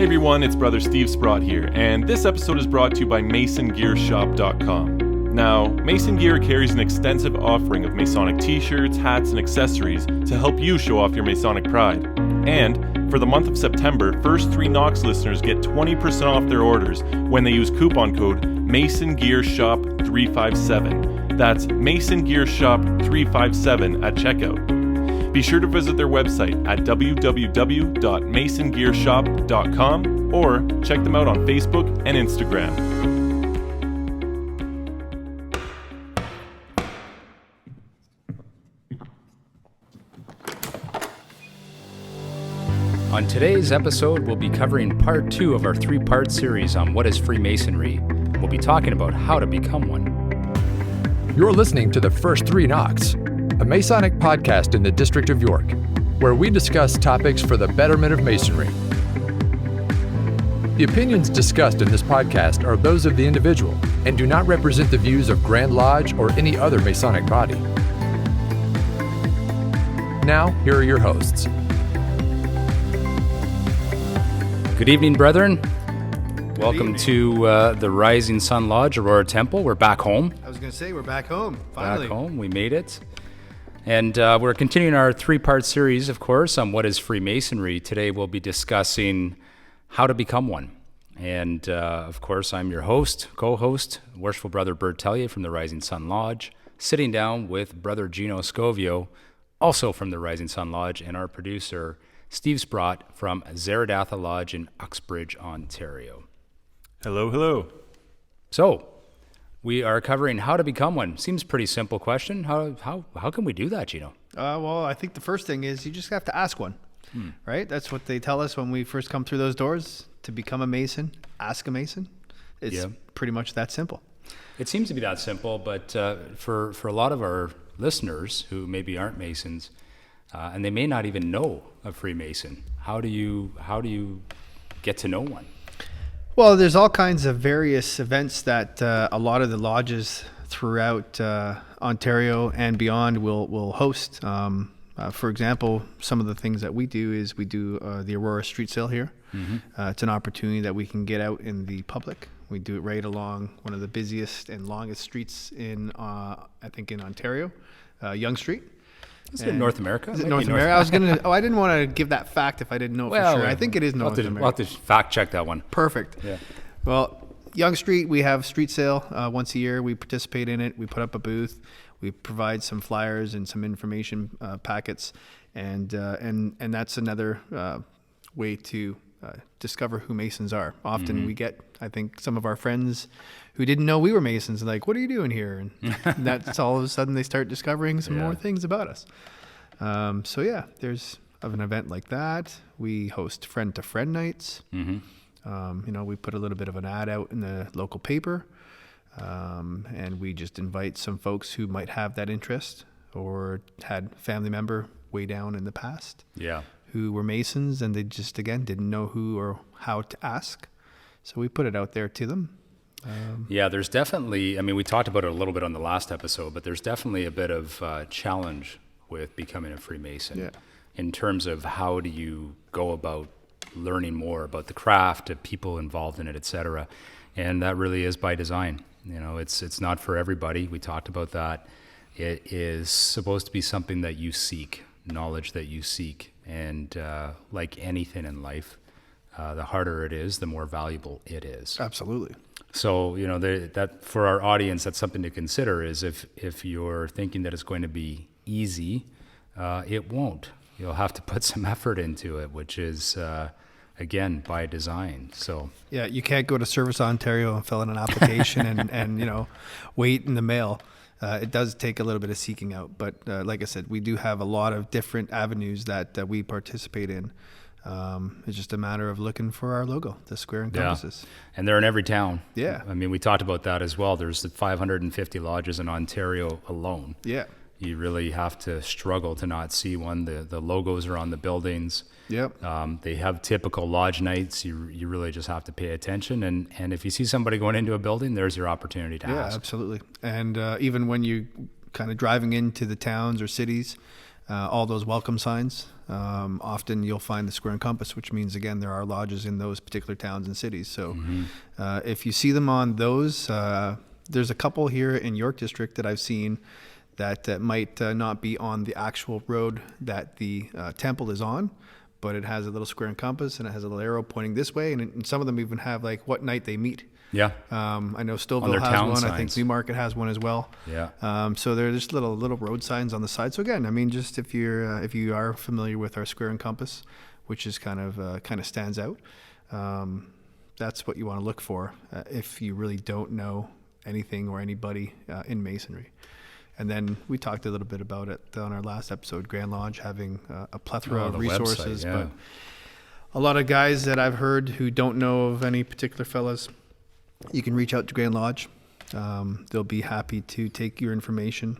Hey everyone, it's Brother Steve Sprott here, and this episode is brought to you by MasonGearShop.com. Now, Mason Gear carries an extensive offering of Masonic t-shirts, hats, and accessories to help you show off your Masonic pride. And for the month of September, first 3 Knox listeners get 20% off their orders when they use coupon code MasonGearShop357. That's MasonGearShop357 at checkout. Be sure to visit their website at www.masongearshop.com or check them out on Facebook and Instagram. On today's episode, we'll be covering part 2 of our 3-part series on what is Freemasonry. We'll be talking about how to become one. You're listening to the First 3 Knocks, a Masonic podcast in the District of York, where we discuss topics for the betterment of Masonry. The opinions discussed in this podcast are those of the individual and do not represent the views of Grand Lodge or any other Masonic body. Now, here are your hosts. Good evening, brethren. Welcome to the Rising Sun Lodge, Aurora Temple. We're back home. I was going to say, we're back home, finally. Back home, we made it. And we're continuing our 3-part series, of course, on what is Freemasonry. Today we'll be discussing how to become one. And, of course, I'm your host, co-host, Worshipful Brother Bert Tellier from the Rising Sun Lodge, sitting down with Brother Gino Scovio, also from the Rising Sun Lodge, and our producer, Steve Sprott from Zaradatha Lodge in Uxbridge, Ontario. Hello, hello. So, we are covering how to become one. Seems pretty simple question. How can we do that, Gino? Well, I think the first thing is you just have to ask one, right? That's what they tell us when we first come through those doors. To become a Mason, ask a Mason. It's pretty much that simple. It seems to be that simple, but for a lot of our listeners who maybe aren't Masons, and they may not even know a Freemason, how do you get to know one? Well, there's all kinds of various events that a lot of the lodges throughout Ontario and beyond will host. For example, some of the things that we do is we do the Aurora Street Sale here. Mm-hmm. It's an opportunity that we can get out in the public. We do it right along one of the busiest and longest streets in, I think, in Ontario, Yonge Street. Is it North America? Is it North America? I was gonna. I didn't want to give that fact if I didn't know for sure. I think it is North America. We'll have to fact check that one. Perfect. Yeah. Well, Yonge Street, we have street sale once a year. We participate in it. We put up a booth. We provide some flyers and some information packets, and that's another way to discover who Masons are. Often we get, I think, some of our friends who didn't know we were Masons, like, what are you doing here? And that's all of a sudden they start discovering some more things about us. So yeah, there's an event like that. We host friend-to-friend nights. Mm-hmm. We put a little bit of an ad out in the local paper, and we just invite some folks who might have that interest or had family member way down in the past. Yeah. Who were Masons, and they just, again, didn't know who or how to ask. So we put it out there to them. There's definitely, we talked about it a little bit on the last episode, but there's definitely a bit of challenge with becoming a Freemason in terms of how do you go about learning more about the craft, of people involved in it, etc. And that really is by design. It's not for everybody. We talked about that. It is supposed to be something that you seek, knowledge that you seek. And like anything in life, the harder it is, the more valuable it is. Absolutely. So, that for our audience, that's something to consider is if you're thinking that it's going to be easy, it won't. You'll have to put some effort into it, which is, again, by design. So yeah, you can't go to Service Ontario and fill in an application and wait in the mail. It does take a little bit of seeking out, but like I said, we do have a lot of different avenues that we participate in. It's just a matter of looking for our logo, the square and compasses. And they're in every town. Yeah. We talked about that as well. There's 550 lodges in Ontario alone. Yeah. You really have to struggle to not see one. The logos are on the buildings. Yep. They have typical lodge nights. You really just have to pay attention. And if you see somebody going into a building, there's your opportunity to ask. Yeah, absolutely. And even when you kind of driving into the towns or cities, all those welcome signs. Often you'll find the square and compass, which means, again, there are lodges in those particular towns and cities. So if you see them on those, there's a couple here in York District that I've seen that might not be on the actual road that the temple is on, but it has a little square and compass, and it has a little arrow pointing this way. And some of them even have like what night they meet. Yeah. I know Stouffville has one. Signs. I think Newmarket has one as well. Yeah. So there are just little road signs on the side. So again, I mean, just if you are familiar with our square and compass, which is kind of stands out, that's what you want to look for if you really don't know anything or anybody in Masonry. And then we talked a little bit about it on our last episode, Grand Lodge having a plethora of resources. Website, yeah. But a lot of guys that I've heard who don't know of any particular fellas, you can reach out to Grand Lodge. They'll be happy to take your information,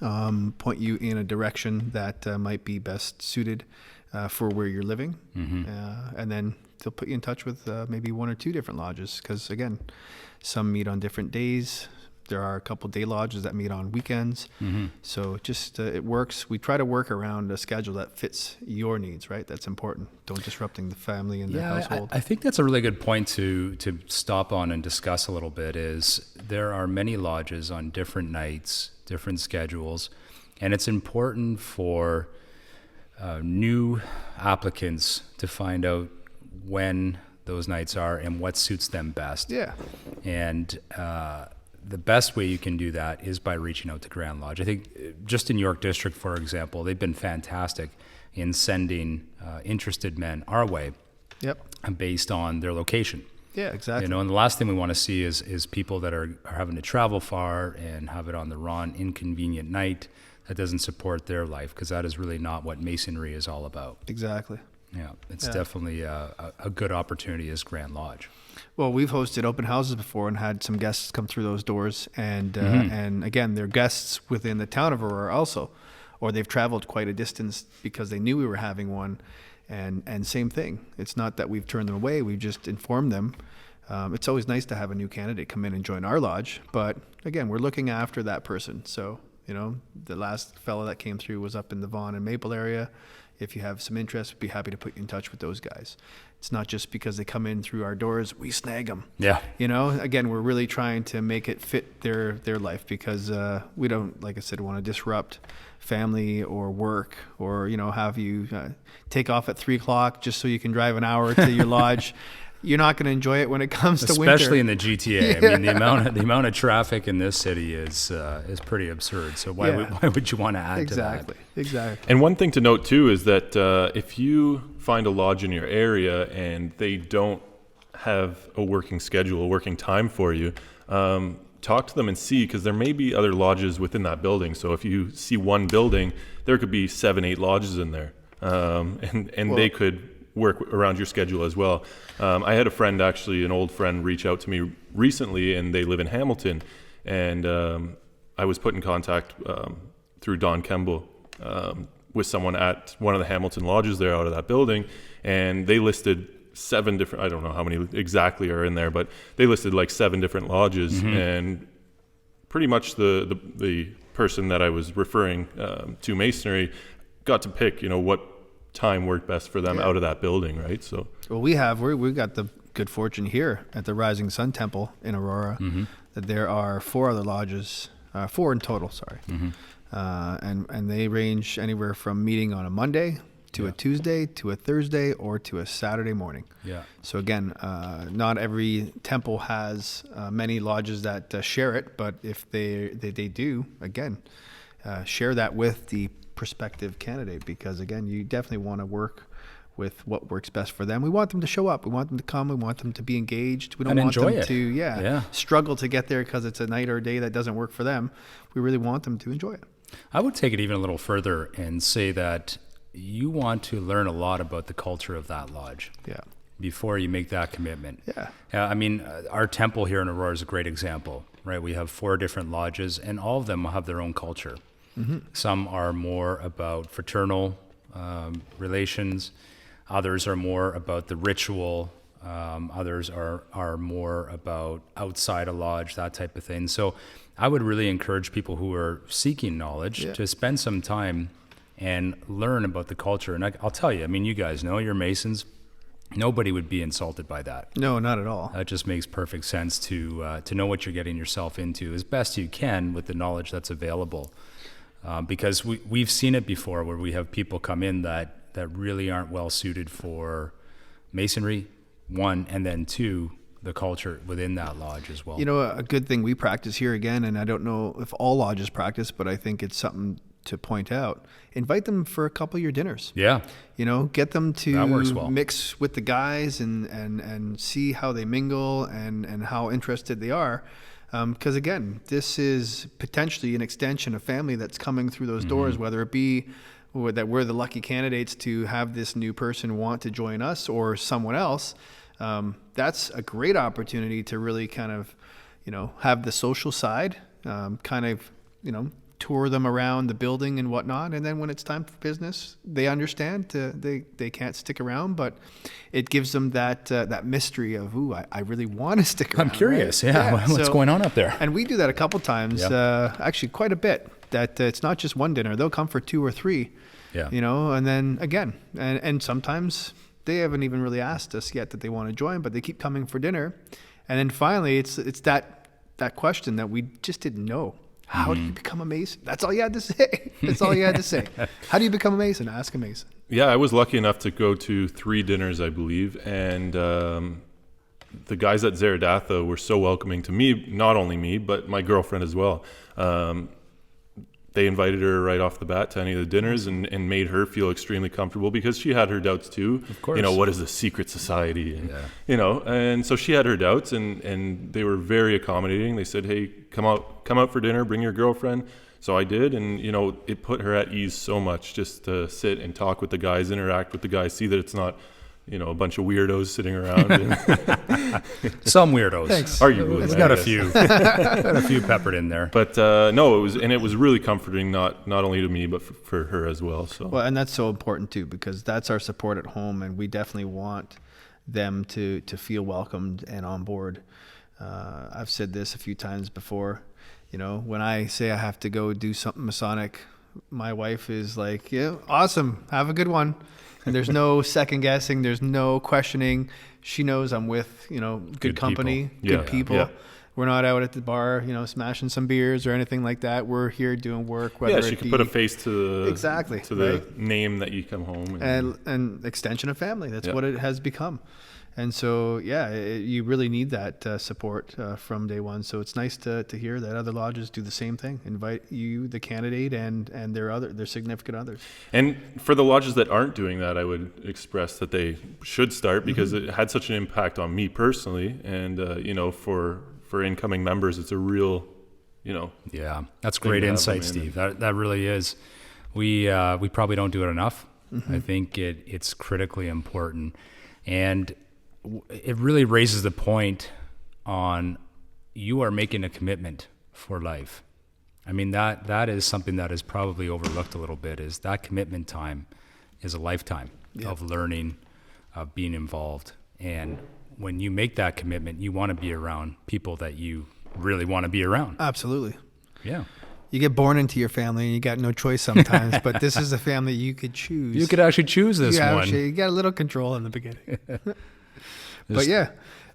point you in a direction that might be best suited for where you're living. And then they'll put you in touch with maybe one or two different lodges, because, again, some meet on different days. There are a couple day lodges that meet on weekends. So just it works. We try to work around a schedule that fits your needs, right? That's important. Don't disrupting the family and the household. I think that's a really good point to stop on and discuss a little bit. Is there are many lodges on different nights, different schedules, and it's important for new applicants to find out when those nights are and what suits them best. Yeah. And the best way you can do that is by reaching out to Grand Lodge. I think just in York District, for example, they've been fantastic in sending interested men our way. Yep. Based on their location. Yeah, exactly. You know, and the last thing we want to see is people that are having to travel far and have it on the raw, inconvenient night that doesn't support their life, because that is really not what Masonry is all about. Exactly. Yeah, it's definitely a good opportunity as Grand Lodge. Well, we've hosted open houses before and had some guests come through those doors, and again, they're guests within the town of Aurora also, or they've traveled quite a distance because they knew we were having one, and same thing. It's not that we've turned them away; we've just informed them. It's always nice to have a new candidate come in and join our lodge, but again, we're looking after that person. So, you know, the last fellow that came through was up in the Vaughan and Maple area. If you have some interest, we'd be happy to put you in touch with those guys. It's not just because they come in through our doors, we snag them. Yeah. You know, again, we're really trying to make it fit their life, because we don't, like I said, want to disrupt family or work, or, you know, have you take off at 3:00 just so you can drive an hour to your lodge. You're not going to enjoy it when it comes to winter. Especially in the GTA. Yeah. I mean, the amount of traffic in this city is pretty absurd. So why would you want to add to that? Exactly. And one thing to note too is that if you find a lodge in your area and they don't have a working schedule, a working time for you, talk to them and see, because there may be other lodges within that building. So if you see one building, there could be 7-8 lodges in there, and they could work around your schedule as well. I had a friend, actually, an old friend, reach out to me recently, and they live in Hamilton. And I was put in contact through Don Kemble with someone at one of the Hamilton lodges there out of that building. And they listed 7 different, I don't know how many exactly are in there, but they listed like 7 different lodges. And pretty much the person that I was referring to Masonry got to pick, you know, what time worked best for them out of that building, right? So, well, we've got the good fortune here at the Rising Sun Temple in Aurora that there are 4 other lodges, 4 in total, sorry, and they range anywhere from meeting on a Monday to a Tuesday to a Thursday or to a Saturday morning. Yeah. So again, not every temple has many lodges that share it, but if they do, again, share that with the prospective candidate, because again, you definitely want to work with what works best for them. We want them to show up. We want them to come. We want them to be engaged. We don't want them to struggle to get there because it's a night or a day that doesn't work for them. We really want them to enjoy it. I would take it even a little further and say that you want to learn a lot about the culture of that lodge. Yeah. Before you make that commitment. Yeah. I mean, our temple here in Aurora is a great example, right? We have 4 different lodges, and all of them have their own culture. Some are more about fraternal relations. Others are more about the ritual. Others are more about outside a lodge, that type of thing. So I would really encourage people who are seeking knowledge to spend some time and learn about the culture. And I'll tell you, I mean, you guys know, you're Masons. Nobody would be insulted by that. No, not at all. That just makes perfect sense to know what you're getting yourself into as best you can with the knowledge that's available. Because we've seen it before where we have people come in that really aren't well suited for Masonry, one, and then two, the culture within that lodge as well. You know, a good thing we practice here again, and I don't know if all lodges practice, but I think it's something to point out. Invite them for a couple of your dinners. Yeah. You know, get them to That works well. mix with the guys and see how they mingle and how interested they are. Because again, this is potentially an extension of family that's coming through those doors, whether it be that we're the lucky candidates to have this new person want to join us or someone else. That's a great opportunity to really kind of, you know, have the social side, kind of, you know, tour them around the building and whatnot. And then when it's time for business, they understand they can't stick around, but it gives them that mystery of, ooh, I really want to stick around. I'm curious. Right? Yeah. What's going on up there? And we do that a couple times, actually quite a bit, that it's not just one dinner. They'll come for 2 or 3, you know, and then again, and sometimes they haven't even really asked us yet that they want to join, but they keep coming for dinner. And then finally it's that question that we just didn't know. How do you become a Mason? That's all you had to say. That's all you had to say. How do you become a Mason? Ask a Mason. Yeah, I was lucky enough to go to 3 dinners, I believe. And the guys at Zaradatha were so welcoming to me, not only me, but my girlfriend as well. They invited her right off the bat to any of the dinners and made her feel extremely comfortable because she had her doubts too. Of course. You know, what is a secret society? And, you know, and so she had her doubts and they were very accommodating. They said, hey, come out for dinner, bring your girlfriend. So I did. And, you know, it put her at ease so much just to sit and talk with the guys, interact with the guys, see that it's not, you know, a bunch of weirdos sitting around. Some weirdos. Thanks. Arguably. It's got a few. Got a few peppered in there. But no, it was really comforting, not only to me, but for her as well. So well, and that's so important too, because that's our support at home, and we definitely want them to feel welcomed and on board. I've said this a few times before. You know, when I say I have to go do something Masonic, my wife is like, yeah, awesome, have a good one. And there's no second guessing. There's no questioning. She knows I'm with, you know, good company, good people. Yeah. We're not out at the bar, you know, smashing some beers or anything like that. We're here doing work. Whether she can put a face to the right? name that you come home. And extension of family. That's what it has become. And so, you really need that support from day one. So it's nice to hear that other lodges do the same thing. Invite you, the candidate, and their significant others. And for the lodges that aren't doing that, I would express that they should start because it had such an impact on me personally. And, you know, for incoming members, it's a real, you know. Yeah, that's great insight, Steve. That really is. We probably don't do it enough. I think it's critically important. And it really raises the point on you are making a commitment for life. I mean, that is something that is probably overlooked a little bit, is that commitment time is a lifetime of learning, of being involved. And when you make that commitment, you want to be around people that you really want to be around. Absolutely. Yeah. You get born into your family and you got no choice sometimes, but this is a family you could choose. You could actually choose this one. You got a little control in the beginning. But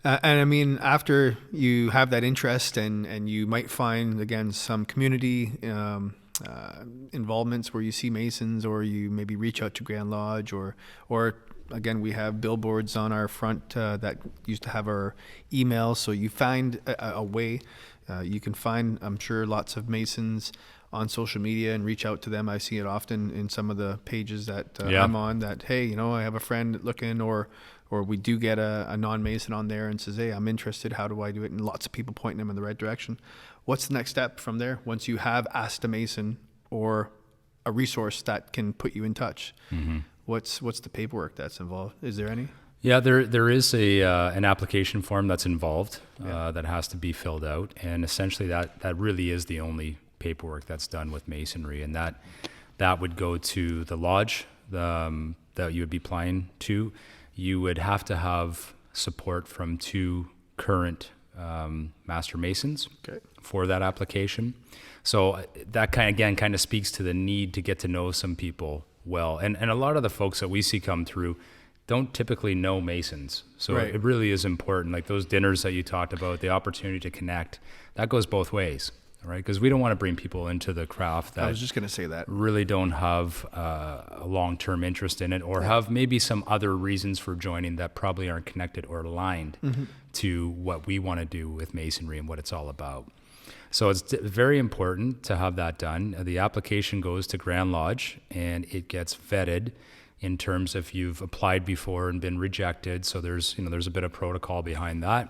and I mean, after you have that interest and you might find, again, some community involvements where you see Masons, or you maybe reach out to Grand Lodge, or again, we have billboards on our front that used to have our email. So you find a way. You can find, I'm sure, lots of Masons on social media and reach out to them. I see it often in some of the pages that I'm on, that, hey, you know, I have a friend looking, or we do get a non-Mason on there and says, hey, I'm interested. How do I do it? And lots of people pointing them in the right direction. What's the next step from there once you have asked a Mason or a resource that can put you in touch? Mm-hmm. What's the paperwork that's involved? Is there any? Yeah, there is an application form that's involved that has to be filled out, and essentially that really is the only paperwork that's done with Masonry, and that would go to the lodge that you would be applying to. You would have to have support from 2 current Master Masons for that application. So that kind of speaks to the need to get to know some people well. And a lot of the folks that we see come through don't typically know Masons. So Right. it really is important. Like those dinners that you talked about, the opportunity to connect, that goes both ways, right? Because we don't want to bring people into the craft that I was just going to say that. really don't have a long-term interest in it, or have maybe some other reasons for joining that probably aren't connected or aligned to what we want to do with Masonry and what it's all about. So it's very important to have that done. The application goes to Grand Lodge and it gets vetted in terms of you've applied before and been rejected. So there's a bit of protocol behind that.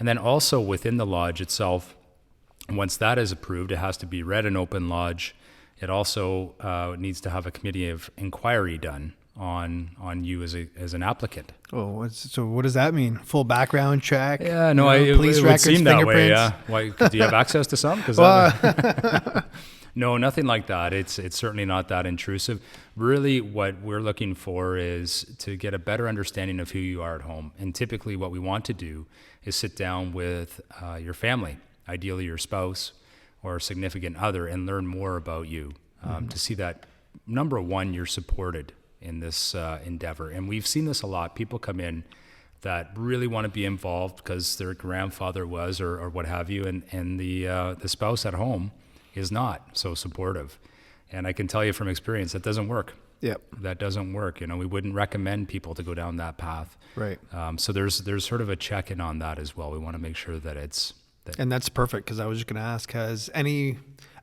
And then also within the lodge itself, once that is approved, it has to be read in open lodge. It also needs to have a committee of inquiry done on you as an applicant. Oh, so what does that mean? Full background check? Yeah, no, police it would records, seem that way. fingerprints? Yeah. Why, do you have access to some? 'Cause no, nothing like that. It's certainly not that intrusive. Really, what we're looking for is to get a better understanding of who you are at home. And typically, what we want to do is sit down with your family, ideally your spouse or significant other, and learn more about you. To see that, number one, you're supported in this endeavor. And we've seen this a lot. People come in that really want to be involved because their grandfather was, or what have you, and the spouse at home is not so supportive. And I can tell you from experience, that doesn't work. Yep. That doesn't work. We wouldn't recommend people to go down that path. Right. So there's sort of a check-in on that as well. We want to make sure that it's... And that's perfect, because I was just going to ask, has any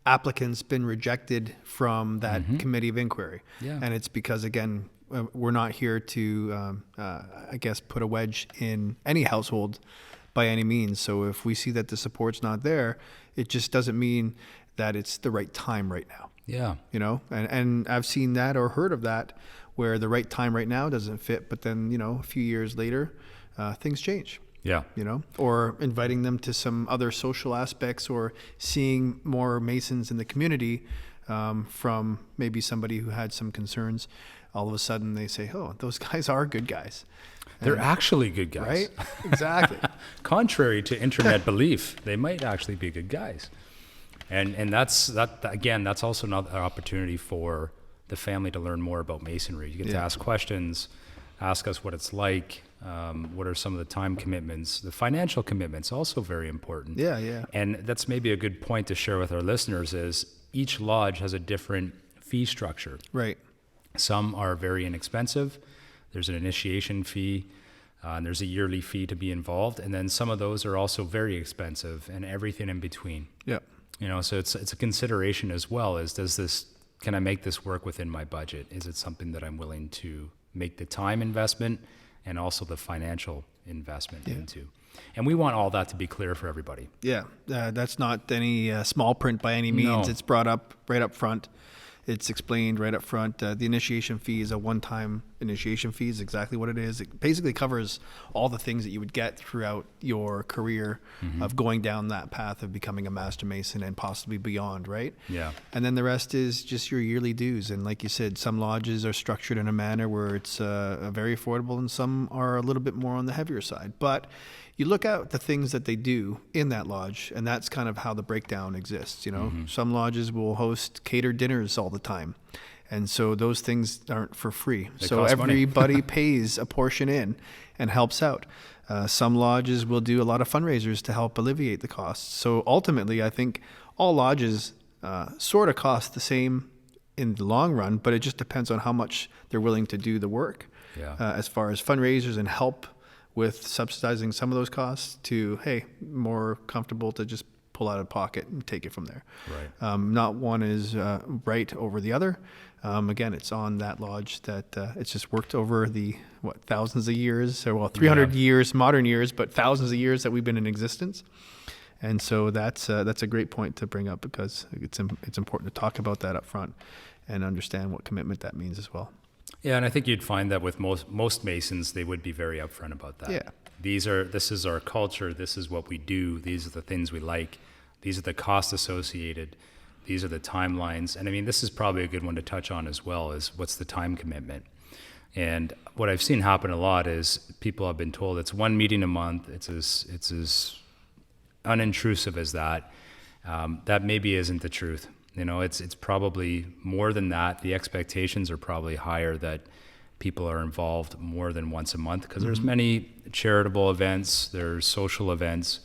applicants been rejected from that committee of inquiry? Yeah. And it's because, again, we're not here to, I guess, put a wedge in any household by any means. So if we see that the support's not there, it just doesn't mean that it's the right time right now. Yeah. And I've seen that or heard of that where the right time right now doesn't fit, but then, a few years later, things change. Yeah. Or inviting them to some other social aspects, or seeing more Masons in the community from maybe somebody who had some concerns. All of a sudden they say, oh, those guys are good guys. They're actually good guys. Right? Exactly. Contrary to internet belief, they might actually be good guys. And that's also another opportunity for the family to learn more about Masonry. You get to ask questions, ask us what it's like, what are some of the time commitments. The financial commitments, also very important. Yeah. And that's maybe a good point to share with our listeners, is each lodge has a different fee structure. Right. Some are very inexpensive. There's an initiation fee, and there's a yearly fee to be involved. And then some of those are also very expensive, and everything in between. Yep. So it's a consideration as well, as can I make this work within my budget? Is it something that I'm willing to make the time investment and also the financial investment into? And we want all that to be clear for everybody. Yeah. That's not any small print by any means. No. It's brought up right up front. It's explained right up front. The initiation fee is a one-time initiation fee, is exactly what it is. It basically covers all the things that you would get throughout your career of going down that path of becoming a Master Mason and possibly beyond, right? Yeah. And then the rest is just your yearly dues. And like you said, some lodges are structured in a manner where it's very affordable, and some are a little bit more on the heavier side. But you look at the things that they do in that lodge, and that's kind of how the breakdown exists. Some lodges will host catered dinners all the time. And so those things aren't for free. They So cost money. everybody pays a portion in and helps out. Some lodges will do a lot of fundraisers to help alleviate the costs. So ultimately, I think all lodges sort of cost the same in the long run, but it just depends on how much they're willing to do the work as far as fundraisers and help with subsidizing some of those costs to, hey, more comfortable to just pull out of pocket and take it from there. Right. Not one is right over the other. Again, it's on that lodge that it's just worked over the, thousands of years, or 300 years, modern years, but thousands of years that we've been in existence. And so that's a great point to bring up, because it's important to talk about that up front and understand what commitment that means as well. Yeah, and I think you'd find that with most Masons, they would be very upfront about that. Yeah. This is our culture. This is what we do. These are the things we like. These are the costs associated. These are the timelines. And I mean, this is probably a good one to touch on as well, is what's the time commitment. And what I've seen happen a lot is people have been told it's one meeting a month. It's as unintrusive as that. that maybe isn't the truth. It's probably more than that. The expectations are probably higher that people are involved more than once a month, because there's many charitable events, there's social events,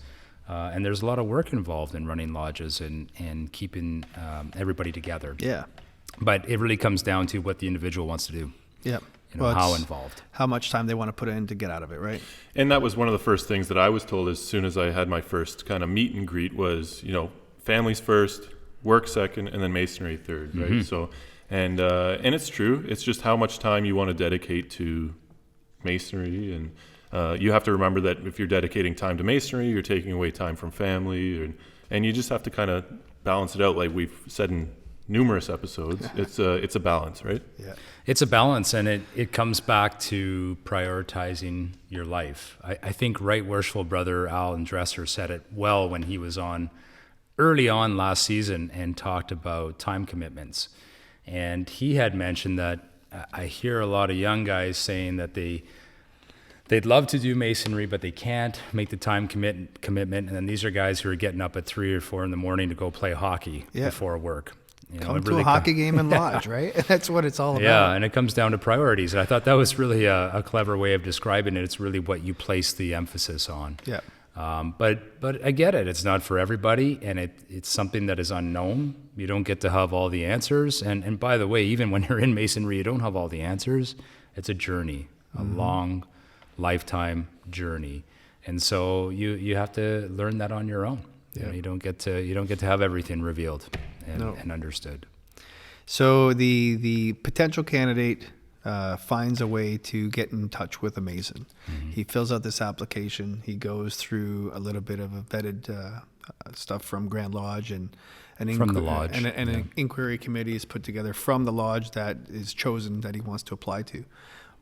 and there's a lot of work involved in running lodges and keeping everybody together. Yeah. But it really comes down to what the individual wants to do. Yeah. How involved. How much time they want to put in to get out of it, right? And that was one of the first things that I was told as soon as I had my first kind of meet and greet was, families first, work second, and then masonry third, right? So, and it's true. It's just how much time you want to dedicate to masonry. And you have to remember that if you're dedicating time to masonry, you're taking away time from family. And you just have to kind of balance it out, like we've said in numerous episodes. It's a balance, right? Yeah. It's a balance, and it comes back to prioritizing your life. I think Right Worshipful Brother Alan Dresser said it well when he was on early on last season and talked about time commitments. And he had mentioned that I hear a lot of young guys saying that they'd love to do masonry, but they can't make the time commitment. And then these are guys who are getting up at 3 or 4 in the morning to go play hockey before work. Come to a hockey game and lodge, right? That's what it's all about. Yeah, and it comes down to priorities. And I thought that was really a clever way of describing it. It's really what you place the emphasis on. Yeah. But I get it. It's not for everybody, and it's something that is unknown. You don't get to have all the answers. And by the way, even when you're in masonry, you don't have all the answers. It's a journey, a long lifetime journey. And so you have to learn that on your own. Yeah. You don't get to have everything revealed and understood. So the potential candidate finds a way to get in touch with a Mason. He fills out this application. He goes through a little bit of a vetted stuff from Grand Lodge and an inquiry committee is put together from the lodge that is chosen that he wants to apply to.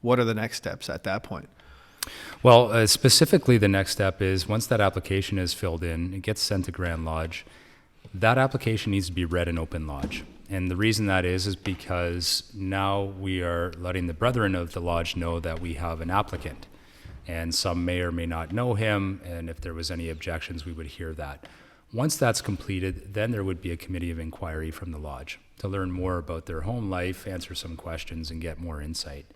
What are the next steps at that point? Well, specifically, the next step is once that application is filled in, it gets sent to Grand Lodge. That application needs to be read in open lodge. And the reason that is because now we are letting the brethren of the lodge know that we have an applicant. And some may or may not know him, and if there was any objections, we would hear that. Once that's completed, then there would be a committee of inquiry from the lodge to learn more about their home life, answer some questions, and get more insight.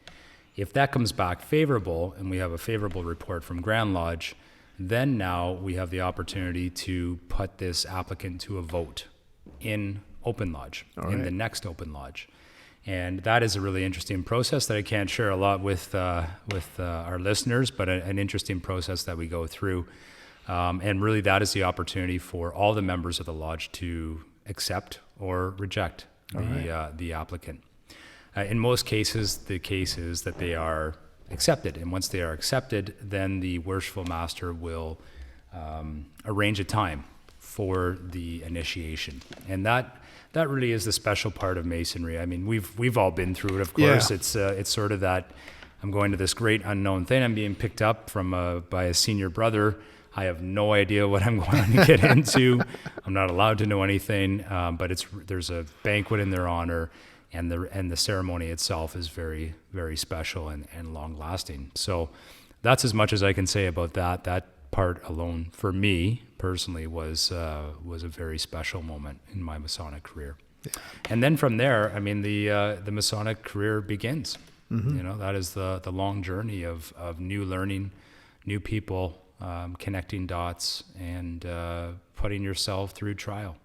If that comes back favorable, and we have a favorable report from Grand Lodge, then now we have the opportunity to put this applicant to a vote in open lodge, in the next open lodge. And that is a really interesting process that I can't share a lot with our listeners, but an interesting process that we go through. And really that is the opportunity for all the members of the lodge to accept or reject the applicant. In most cases, the case is that they are accepted. And once they are accepted, then the worshipful master will arrange a time for the initiation. And that really is the special part of Masonry. I mean, we've all been through it, of course. Yeah. It's sort of that I'm going to this great unknown thing. I'm being picked up by a senior brother. I have no idea what I'm going to get into. I'm not allowed to know anything, but there's a banquet in their honor. And the ceremony itself is very, very special and long lasting. So that's as much as I can say about that. That part alone, for me personally, was a very special moment in my Masonic career. Yeah. And then from there, I mean, the Masonic career begins. Mm-hmm. That is the long journey of new learning, new people, connecting dots, and putting yourself through trial.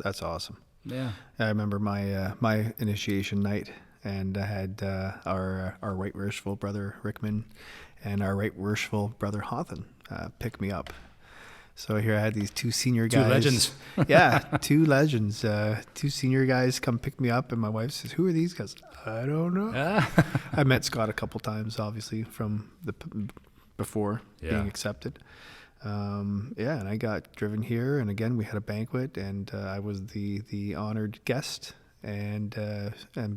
That's awesome. Yeah, I remember my initiation night, and I had our Right Worshipful Brother Rickman and our Right Worshipful Brother Hawthon pick me up. So here I had these two senior guys. Two legends. Yeah, two legends. Two senior guys come pick me up, and my wife says, "Who are these guys?" I don't know. I met Scott a couple times, obviously, from before being accepted. And I got driven here, and again we had a banquet, and I was the honored guest, and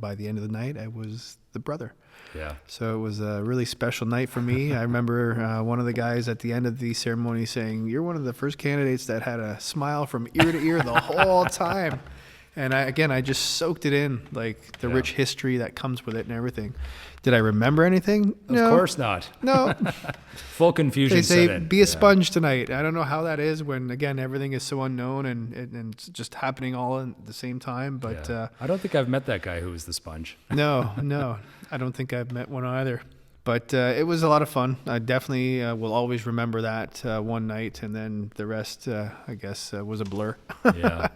by the end of the night I was the brother. Yeah. So it was a really special night for me. I remember one of the guys at the end of the ceremony saying, "You're one of the first candidates that had a smile from ear to ear the whole time." And I just soaked it in, like the rich history that comes with it and everything. Did I remember anything? No. Of course not. No. Full confusion They say, set in. be a sponge tonight. I don't know how that is when, again, everything is so unknown and it's just happening all at the same time. But I don't think I've met that guy who was the sponge. No. I don't think I've met one either. But it was a lot of fun. I definitely will always remember that one night. And then the rest, I guess, was a blur. Yeah.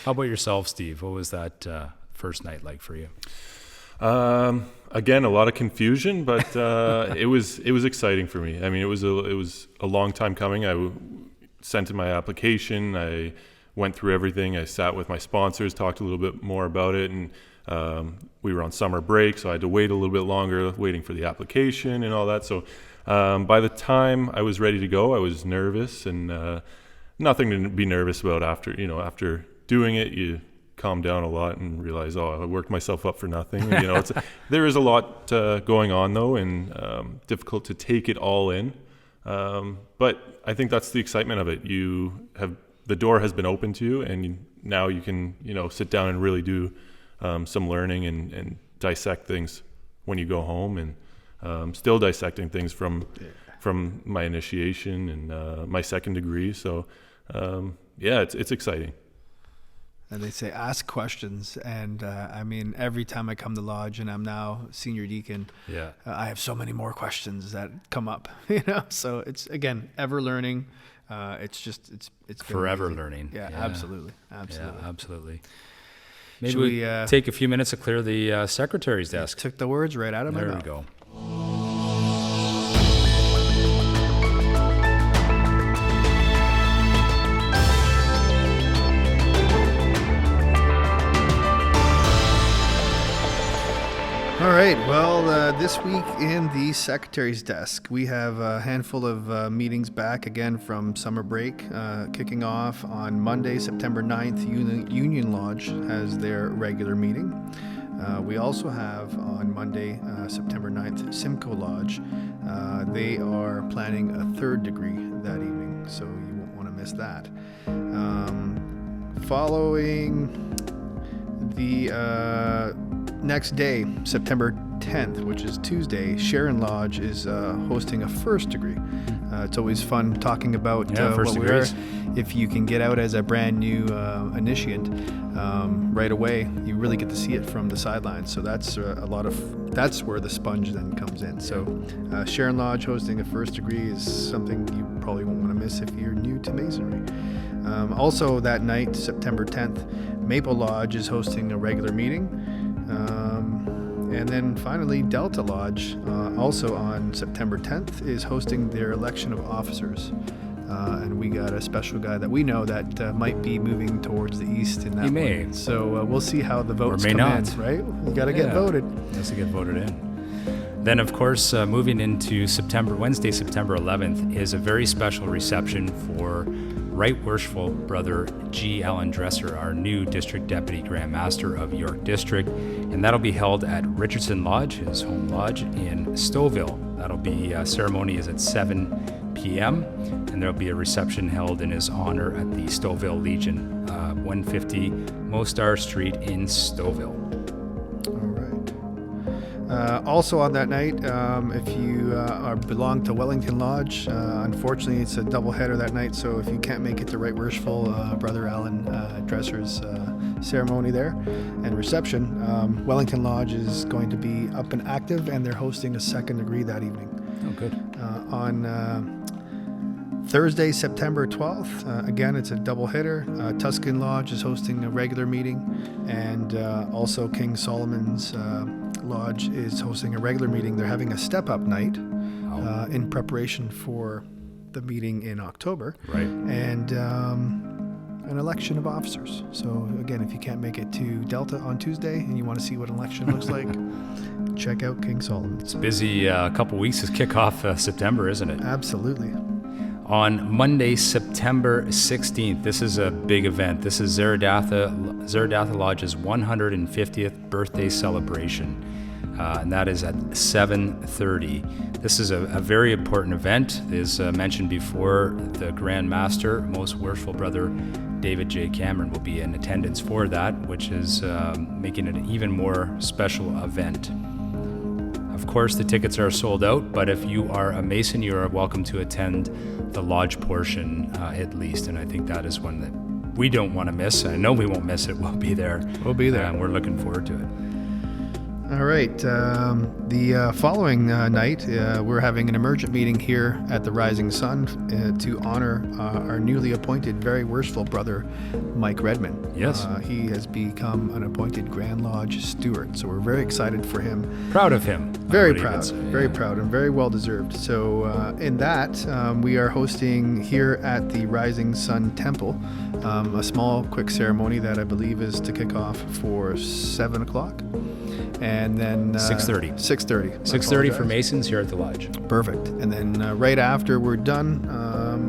How about yourself, Steve? What was that first night like for you? Again, a lot of confusion, but it was exciting for me. I mean, it was a long time coming. I sent in my application. I went through everything. I sat with my sponsors, talked a little bit more about it, and we were on summer break, so I had to wait a little bit longer, waiting for the application and all that. So by the time I was ready to go, I was nervous, and nothing to be nervous about. After doing it, you calm down a lot and realize, I worked myself up for nothing. There is a lot going on though, and difficult to take it all in. But I think that's the excitement of it. The door has been opened to you, and now you can, sit down and really do some learning and dissect things when you go home, and still dissecting things from my initiation and my second degree. So it's exciting. And they say, ask questions. And every time I come to lodge and I'm now senior deacon, I have so many more questions that come up, so it's, again, ever learning. It's forever learning. Yeah, absolutely. Yeah, absolutely. Maybe we take a few minutes to clear the secretary's desk. Took the words right out of my mouth. There we go. All right. Well, this week in the secretary's desk, we have a handful of meetings back again from summer break, kicking off on Monday, September 9th. Union Lodge has their regular meeting. We also have on Monday, September 9th, Simcoe Lodge. They are planning a third degree that evening, so you won't want to miss that. Following the next day, September 10th, which is Tuesday, Sharon Lodge is hosting a first degree. It's always fun talking about first what degrees. we are. If you can get out as a brand new initiate right away, you really get to see it from the sidelines. So that's that's where the sponge then comes in. So Sharon Lodge hosting a first degree is something you probably won't want to miss if you're new to Masonry. Also that night, September 10th, Maple Lodge is hosting a regular meeting. And then finally, Delta Lodge, also on September 10th, is hosting their election of officers. And we got a special guy that we know that might be moving towards the east in that He may. one. So we'll see how the votes may come not. in, right? You got to get voted. Has to get voted in. Then, of course, moving into Wednesday, September 11th, is a very special reception for Right Worshipful Brother G. Allen Dresser, our new District Deputy Grand Master of York District, and that'll be held at Richardson Lodge, his home lodge in Stouffville. That'll be, ceremony is at 7 p.m., and there'll be a reception held in his honor at the Stouffville Legion, 150 Mostar Street in Stouffville. Also on that night, if you belong to Wellington Lodge, unfortunately it's a double header that night, so if you can't make it to Right Worshipful Brother Allen Dresser's ceremony there and reception, Wellington Lodge is going to be up and active, and they're hosting a second degree that evening. Oh, good. On Thursday, September 12th, again, it's a double hitter. Tuscan Lodge is hosting a regular meeting, and also King Solomon's Lodge is hosting a regular meeting. They're having a step-up night in preparation for the meeting in October. Right. And an election of officers. So again, if you can't make it to Delta on Tuesday and you want to see what an election looks like, check out King Solomon's. It's busy a couple weeks to kick off September, isn't it? Absolutely. On Monday, September 16th, this is a big event. This is Zerodatha Lodge's 150th birthday celebration. and that is at 7:30. This is a very important event. As mentioned before, the Grand Master, Most Worshipful Brother David J. Cameron, will be in attendance for that, which is making it an even more special event. Of course, the tickets are sold out, but if you are a Mason, you are welcome to attend the lodge portion at least, and I think that is one that we don't want to miss. I know we won't miss it. We'll be there. We'll be there. And we're looking forward to it. All right. The following night, we're having an emergent meeting here at the Rising Sun to honor our newly appointed Very Worshipful Brother, Mike Redmond. Yes. He has become an appointed Grand Lodge steward, so we're very excited for him. Proud of him. Very proud. Very proud and very well deserved. So in that, we are hosting here at the Rising Sun Temple a small, quick ceremony that I believe is to kick off for 7 o'clock. And then 6:30. 6:30. 6:30 for Masons here at the lodge. Perfect. And then right after we're done,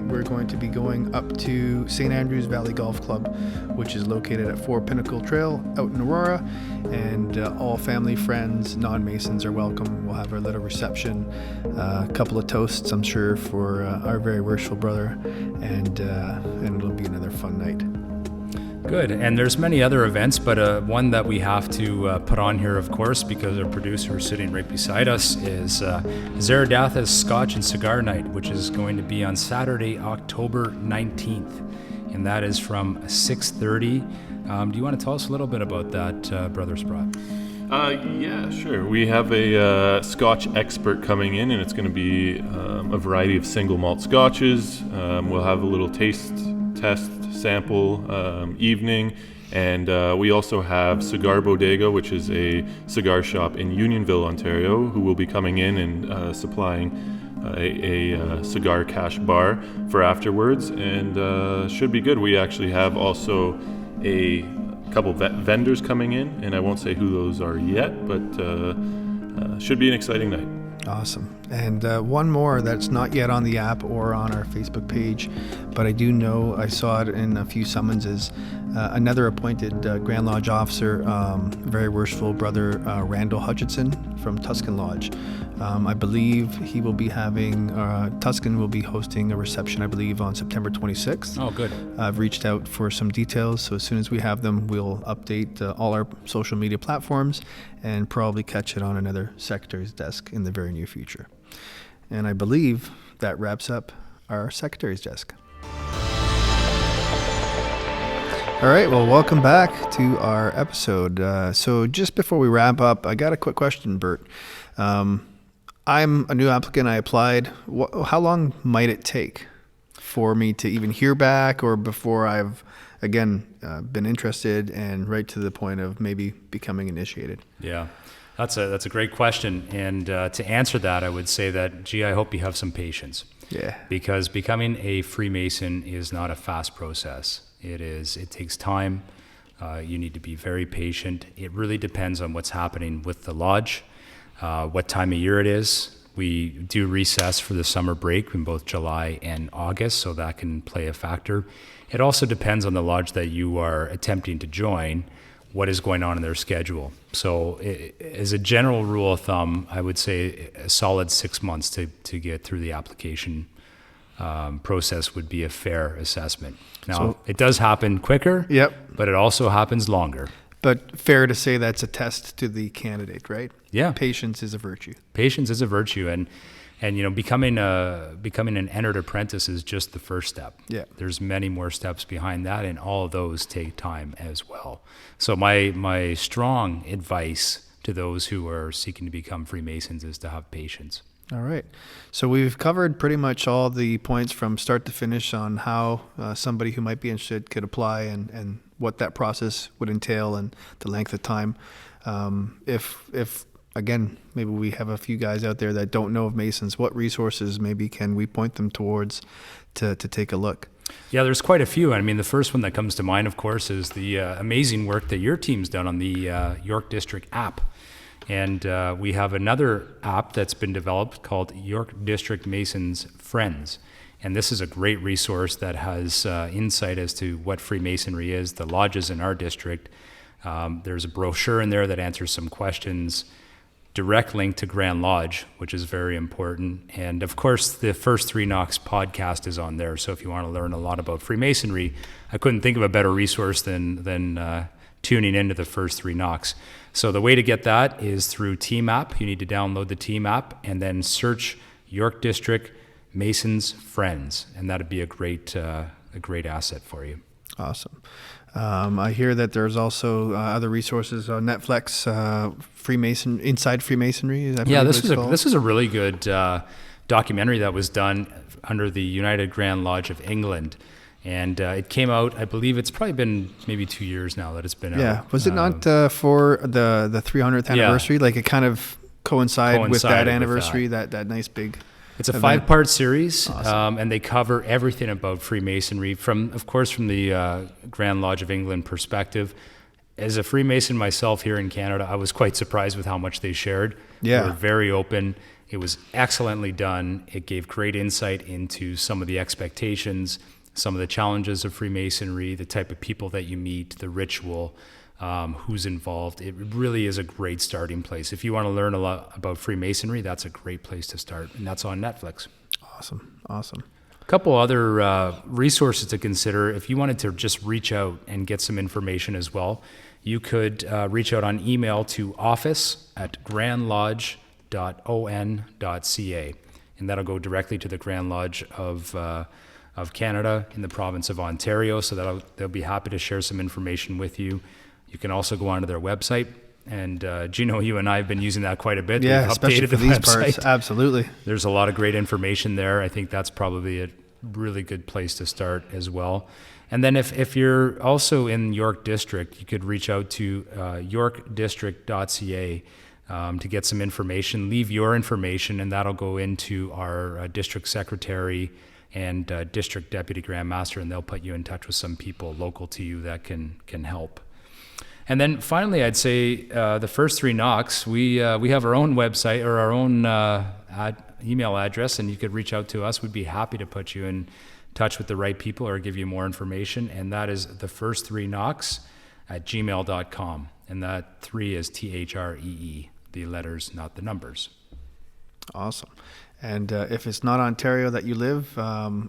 we're going to be going up to St. Andrews Valley Golf Club, which is located at 4 Pinnacle Trail out in Aurora. And all family, friends, non-Masons are welcome. We'll have our little reception, a couple of toasts, I'm sure, for our Very Worshipful Brother, and it'll be another fun night. Good, and there's many other events, but one that we have to put on here, of course, because our producer is sitting right beside us, is Zaradatha's Scotch and Cigar Night, which is going to be on Saturday, October 19th, and that is from 6:30. Do you want to tell us a little bit about that, Brother Sprott? Yeah, sure. We have a Scotch expert coming in, and it's going to be a variety of single malt scotches. We'll have a little taste test sample evening, and we also have Cigar Bodega, which is a cigar shop in Unionville, Ontario, who will be coming in and supplying a cigar cash bar for afterwards, and should be good. We actually have also a couple vendors coming in, and I won't say who those are yet, but should be an exciting night. Awesome. And one more that's not yet on the app or on our Facebook page, but I do know I saw it in a few summonses. Another appointed Grand Lodge officer, Very Worshipful Brother Randall Hutchinson from Tuscan Lodge. I believe he will be having, Tuscan will be hosting a reception, I believe, on September 26th. Oh, good. I've reached out for some details, so as soon as we have them, we'll update all our social media platforms and probably catch it on another secretary's desk in the very near future. And I believe that wraps up our secretary's desk. All right, well, welcome back to our episode. So just before we wrap up, I got a quick question, Bert. I'm a new applicant. I applied. How long might it take for me to even hear back, or before I've, again, been interested and right to the point of maybe becoming initiated? Yeah, that's a great question. And to answer that, I would say that, I hope you have some patience. Yeah. Because becoming a Freemason is not a fast process. It takes time. You need to be very patient. It really depends on what's happening with the lodge, what time of year it is. We do recess for the summer break in both July and August, so that can play a factor. It also depends on the lodge that you are attempting to join, what is going on in their schedule. So as a general rule of thumb, I would say a solid 6 months to get through the application process would be a fair assessment. Now, it does happen quicker, Yep. but it also happens longer. But fair to say that's a test to the candidate, right? Yeah. Patience is a virtue. Patience is a virtue, and becoming an entered apprentice is just the first step. Yeah. There's many more steps behind that, and all of those take time as well. So my strong advice to those who are seeking to become Freemasons is to have patience. All right. So we've covered pretty much all the points from start to finish on how somebody who might be interested could apply and what that process would entail and the length of time. If again, maybe we have a few guys out there that don't know of Masons, what resources maybe can we point them towards to take a look? Yeah, there's quite a few. I mean, the first one that comes to mind, of course, is the amazing work that your team's done on the York District app. And we have another app that's been developed called York District Masons Friends. And this is a great resource that has insight as to what Freemasonry is, the lodges in our district. There's a brochure in there that answers some questions direct link to Grand Lodge, which is very important. And of course, the First Three Knocks podcast is on there. So if you want to learn a lot about Freemasonry, I couldn't think of a better resource than tuning into the First Three Knocks. So the way to get that is through Team app. You need to download the Team app and then search York District Masons Friends, and that'd be a great asset for you. Awesome. I hear that there's also other resources on Netflix, Inside Freemasonry. Is that this is a really good documentary that was done under the United Grand Lodge of England, and it came out. I believe it's probably been maybe 2 years now that it's been out. Yeah, was it not for the 300th anniversary? Like it kind of coincided with that anniversary, that nice big. It's a 5-part series, awesome. And they cover everything about Freemasonry from the Grand Lodge of England perspective. As a Freemason myself here in Canada, I was quite surprised with how much they shared. Yeah. They were very open. It was excellently done. It gave great insight into some of the expectations, some of the challenges of Freemasonry, the type of people that you meet, the ritual, who's involved. It really is a great starting place. If you want to learn a lot about Freemasonry, that's a great place to start, and that's on Netflix. Awesome. A couple other resources to consider. If you wanted to just reach out and get some information as well, you could reach out on email to office@grandlodge.on.ca, and that'll go directly to the Grand Lodge of Canada in the province of Ontario, so they'll be happy to share some information with you. You can also go onto their website, and Gino, you and I have been using that quite a bit. Yeah, We've especially updated for the these website. parts. Absolutely. There's a lot of great information there. I think that's probably a really good place to start as well. And then if you're also in York District, you could reach out to yorkdistrict.ca to get some information. Leave your information, and that'll go into our district secretary and district deputy grand master, and they'll put you in touch with some people local to you that can help. And then finally, I'd say the First Three Knocks, we have our own website or our own email address, and you could reach out to us. We'd be happy to put you in touch with the right people or give you more information. And that is the First Three Knocks @gmail.com. And that 3 is THREE, the letters, not the numbers. Awesome. And if it's not Ontario that you live,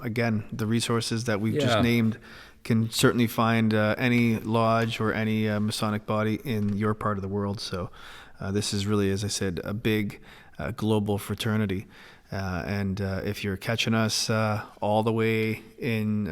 again, the resources that we've just named can certainly find any lodge or any Masonic body in your part of the world. So this is really, as I said, a big global fraternity. And if you're catching us all the way in,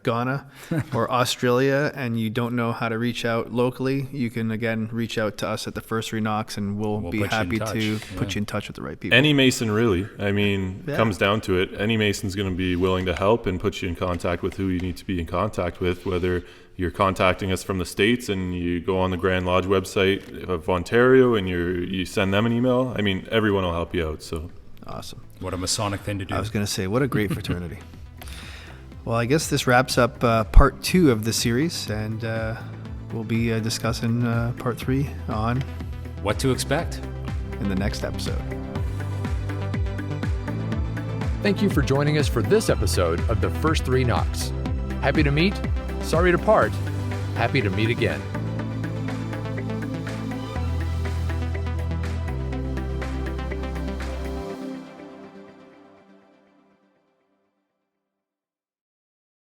Ghana or Australia, and you don't know how to reach out locally, you can, again, reach out to us at the First Three Knocks, and we'll be happy to put you in touch with the right people. Any Mason, really. I mean, comes down to it. Any Mason's going to be willing to help and put you in contact with who you need to be in contact with, whether you're contacting us from the States and you go on the Grand Lodge website of Ontario and you send them an email. I mean, everyone will help you out, so... Awesome. What a Masonic thing to do. I was going to say, what a great fraternity. Well, I guess this wraps up part 2 of the series, and we'll be discussing part 3 on what to expect in the next episode. Thank you for joining us for this episode of the First Three Knocks. Happy to meet, sorry to part, happy to meet again.